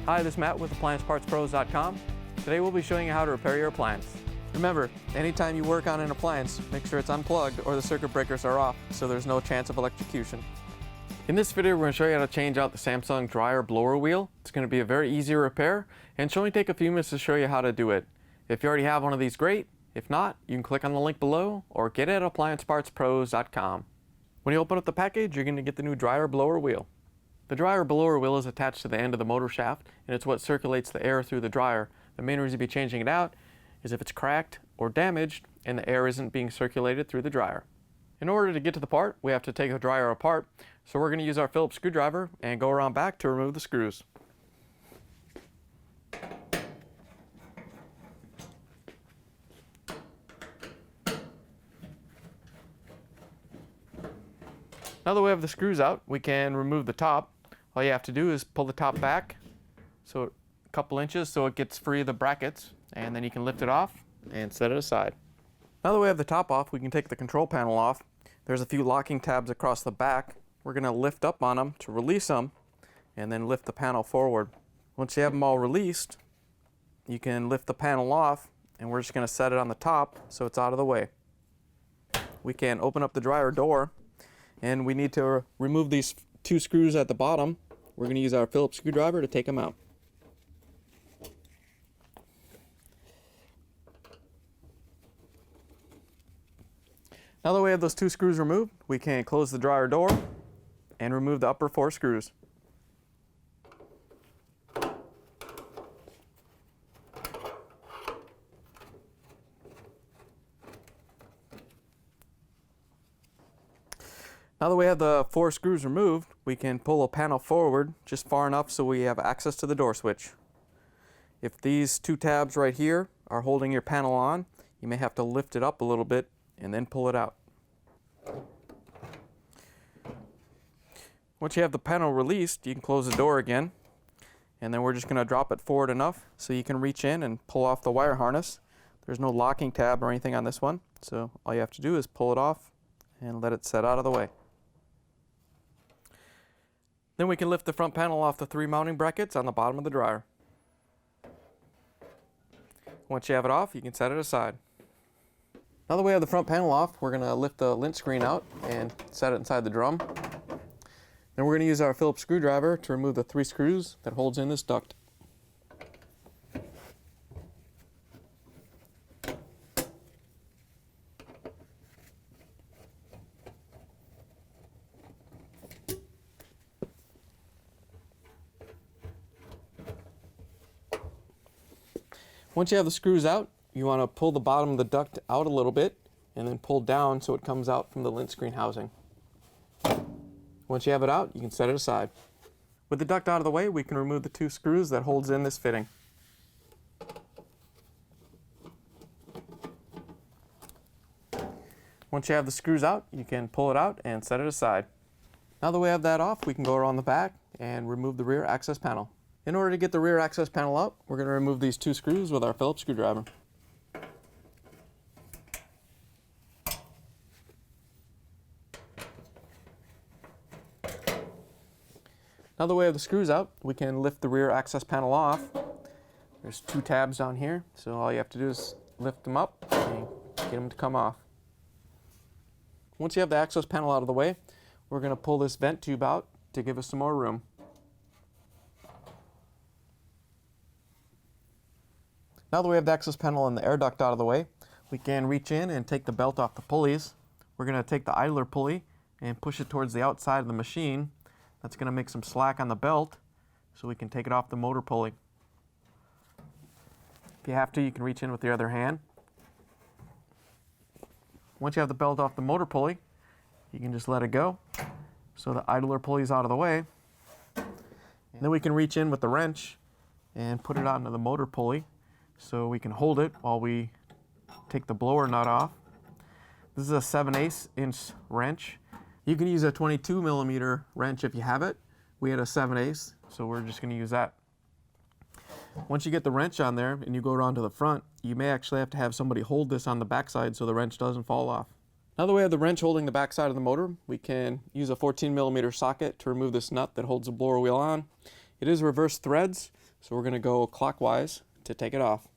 Hi, this is Matt with AppliancePartsPros.com. Today we'll be showing you how to repair your appliance. Remember, anytime you work on an appliance, make sure it's unplugged or the circuit breakers are off so there's no chance of electrocution. In this video, we're going to show you how to change out the Samsung dryer blower wheel. It's going to be a very easy repair and should only take a few minutes to show you how to do it. If you already have one of these, great. If not, you can click on the link below or get it at AppliancePartsPros.com. When you open up the package, you're going to get the new dryer blower wheel. The dryer blower wheel is attached to the end of the motor shaft, and it's what circulates the air through the dryer. The main reason to be changing it out is if it's cracked or damaged and the air isn't being circulated through the dryer. In order to get to the part, we have to take the dryer apart, so we're going to use our Phillips screwdriver and go around back to remove the screws. Now that we have the screws out, we can remove the top. All you have to do is pull the top back so a couple inches so it gets free of the brackets, and then you can lift it off and set it aside. Now that we have the top off, we can take the control panel off. There's a few locking tabs across the back. We're going to lift up on them to release them and then lift the panel forward. Once you have them all released, you can lift the panel off, and we're just going to set it on the top so it's out of the way. We can open up the dryer door, and we need to remove these two screws at the bottom. We're going to use our Phillips screwdriver to take them out. Now that we have those two screws removed, we can close the dryer door and remove the upper four screws. Now that we have the four screws removed, we can pull a panel forward just far enough so we have access to the door switch. If these two tabs right here are holding your panel on, you may have to lift it up a little bit and then pull it out. Once you have the panel released, you can close the door again, and then we're just going to drop it forward enough so you can reach in and pull off the wire harness. There's no locking tab or anything on this one, so all you have to do is pull it off and let it set out of the way. Then we can lift the front panel off the three mounting brackets on the bottom of the dryer. Once you have it off, you can set it aside. Now that we have the front panel off, we're going to lift the lint screen out and set it inside the drum. Then we're going to use our Phillips screwdriver to remove the three screws that holds in this duct. Once you have the screws out, you want to pull the bottom of the duct out a little bit and then pull down so it comes out from the lint screen housing. Once you have it out, you can set it aside. With the duct out of the way, we can remove the two screws that holds in this fitting. Once you have the screws out, you can pull it out and set it aside. Now that we have that off, we can go around the back and remove the rear access panel. In order to get the rear access panel out, we're going to remove these two screws with our Phillips screwdriver. Now that we have the screws out, we can lift the rear access panel off. There's two tabs down here, so all you have to do is lift them up and get them to come off. Once you have the access panel out of the way, we're going to pull this vent tube out to give us some more room. Now that we have the access panel and the air duct out of the way, we can reach in and take the belt off the pulleys. We're going to take the idler pulley and push it towards the outside of the machine. That's going to make some slack on the belt, so we can take it off the motor pulley. If you have to, you can reach in with your other hand. Once you have the belt off the motor pulley, you can just let it go so the idler pulley is out of the way. And then we can reach in with the wrench and put it onto the motor pulley so we can hold it while we take the blower nut off. This is a 7/8 inch wrench. You can use a 22 millimeter wrench if you have it. We had a 7/8, so we're just going to use that. Once you get the wrench on there and you go around to the front, you may actually have to have somebody hold this on the backside so the wrench doesn't fall off. Now that we have the wrench holding the backside of the motor, we can use a 14 millimeter socket to remove this nut that holds the blower wheel on. It is reverse threads, So we're going to go clockwise to take it off.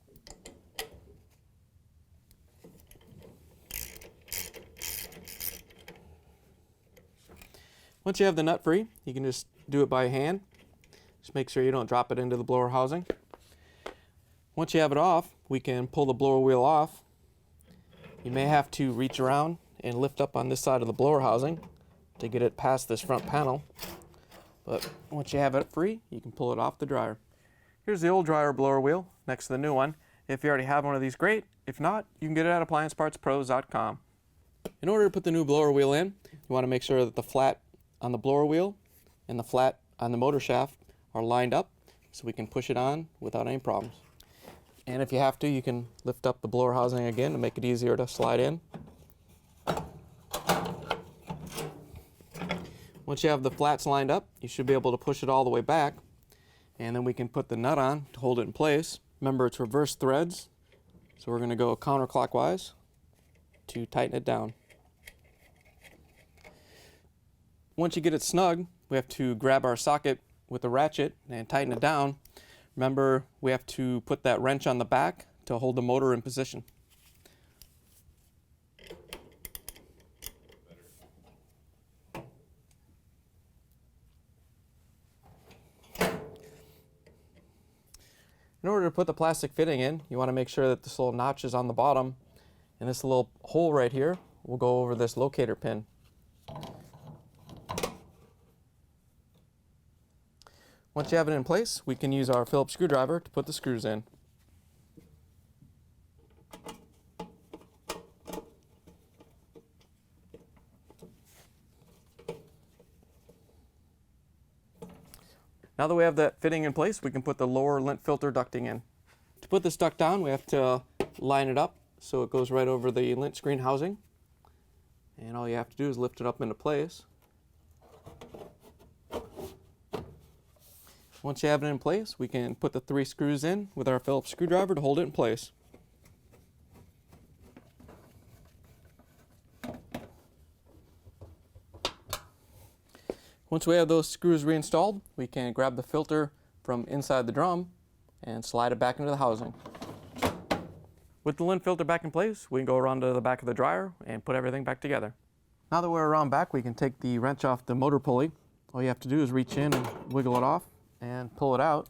Once you have the nut free, you can just do it by hand. Just make sure you don't drop it into the blower housing. Once you have it off, we can pull the blower wheel off. You may have to reach around and lift up on this side of the blower housing to get it past this front panel. But once you have it free, you can pull it off the dryer. Here's the old dryer blower wheel next to the new one. If you already have one of these, great. If not, you can get it at appliancepartspros.com. In order to put the new blower wheel in, you want to make sure that the flat on the blower wheel and the flat on the motor shaft are lined up so we can push it on without any problems. And if you have to, you can lift up the blower housing again to make it easier to slide in. Once you have the flats lined up, you should be able to push it all the way back, and then we can put the nut on to hold it in place. Remember, it's reverse threads, so we're going to go counterclockwise to tighten it down. Once you get it snug, we have to grab our socket with a ratchet and tighten it down. Remember, we have to put that wrench on the back to hold the motor in position. In order to put the plastic fitting in, you want to make sure that this little notch is on the bottom, and this little hole right here will go over this locator pin. Once you have it in place, we can use our Phillips screwdriver to put the screws in. Now that we have that fitting in place, we can put the lower lint filter ducting in. To put this duct down, we have to line it up so it goes right over the lint screen housing. And all you have to do is lift it up into place. Once you have it in place, we can put the 3 screws in with our Phillips screwdriver to hold it in place. Once we have those screws reinstalled, we can grab the filter from inside the drum and slide it back into the housing. With the lint filter back in place, we can go around to the back of the dryer and put everything back together. Now that we're around back, we can take the wrench off the motor pulley. All you have to do is reach in and wiggle it off and pull it out.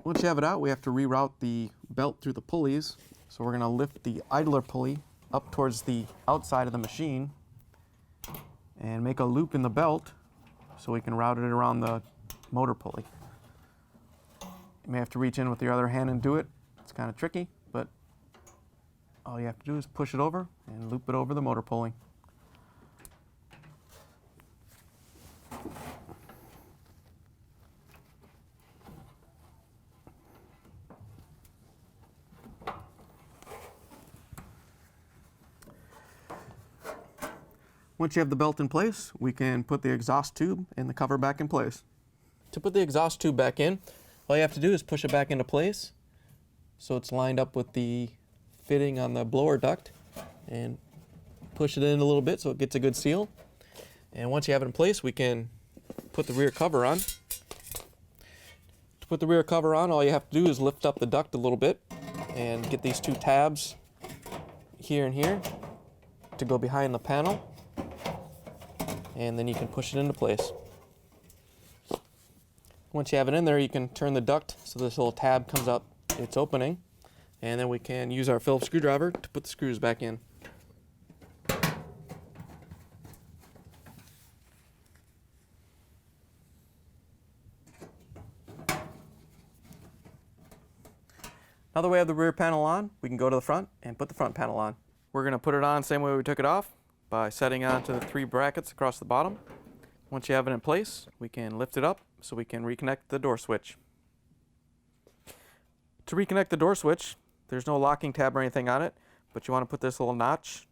Once you have it out, we have to reroute the belt through the pulleys. So we're going to lift the idler pulley up towards the outside of the machine and make a loop in the belt so we can route it around the motor pulley. You may have to reach in with your other hand and do it. It's kind of tricky, but all you have to do is push it over and loop it over the motor pulley. Once you have the belt in place, we can put the exhaust tube and the cover back in place. To put the exhaust tube back in, all you have to do is push it back into place so it's lined up with the fitting on the blower duct, and push it in a little bit so it gets a good seal. And once you have it in place, we can put the rear cover on. To put the rear cover on, all you have to do is lift up the duct a little bit and get these 2 tabs here and here to go behind the panel. And then you can push it into place. Once you have it in there, you can turn the duct so this little tab comes up its opening, and then we can use our Phillips screwdriver to put the screws back in. Now that we have the rear panel on, we can go to the front and put the front panel on. We're going to put it on the same way we took it off, by setting onto the 3 brackets across the bottom. Once you have it in place, we can lift it up so we can reconnect the door switch. To reconnect the door switch, there's no locking tab or anything on it, but you want to put this little notch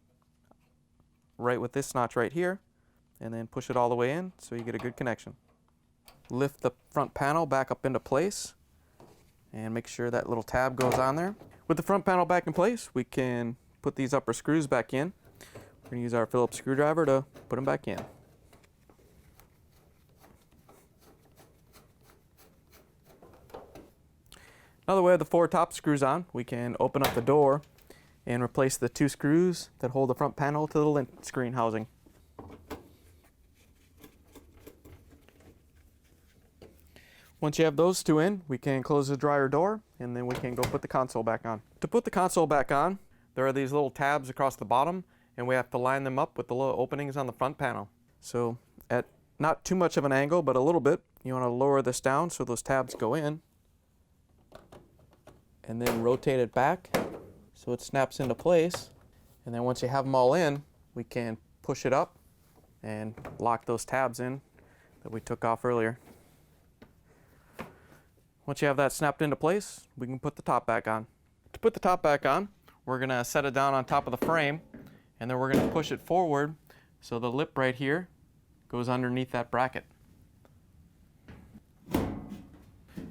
right with this notch right here, and then push it all the way in so you get a good connection. Lift the front panel back up into place and make sure that little tab goes on there. With the front panel back in place, we can put these upper screws back in. We're going to use our Phillips screwdriver to put them back in. Now that we have the 4 top screws on, we can open up the door and replace the 2 screws that hold the front panel to the lint screen housing. Once you have those 2 in, we can close the dryer door and then we can go put the console back on. To put the console back on, there are these little tabs across the bottom and we have to line them up with the little openings on the front panel. So at not too much of an angle, but a little bit, you want to lower this down so those tabs go in and then rotate it back so it snaps into place. And then once you have them all in, we can push it up and lock those tabs in that we took off earlier. Once you have that snapped into place, we can put the top back on. To put the top back on, we're going to set it down on top of the frame, and then we're going to push it forward so the lip right here goes underneath that bracket.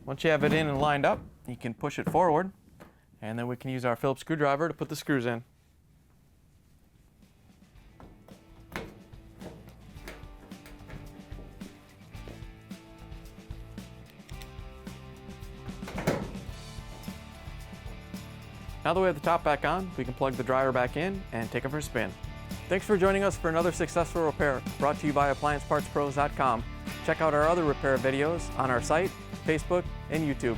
Once you have it in and lined up, you can push it forward, and then we can use our Phillips screwdriver to put the screws in. Now that we have the top back on, we can plug the dryer back in and take it for a spin. Thanks for joining us for another successful repair brought to you by AppliancePartsPros.com. Check out our other repair videos on our site, Facebook, and YouTube.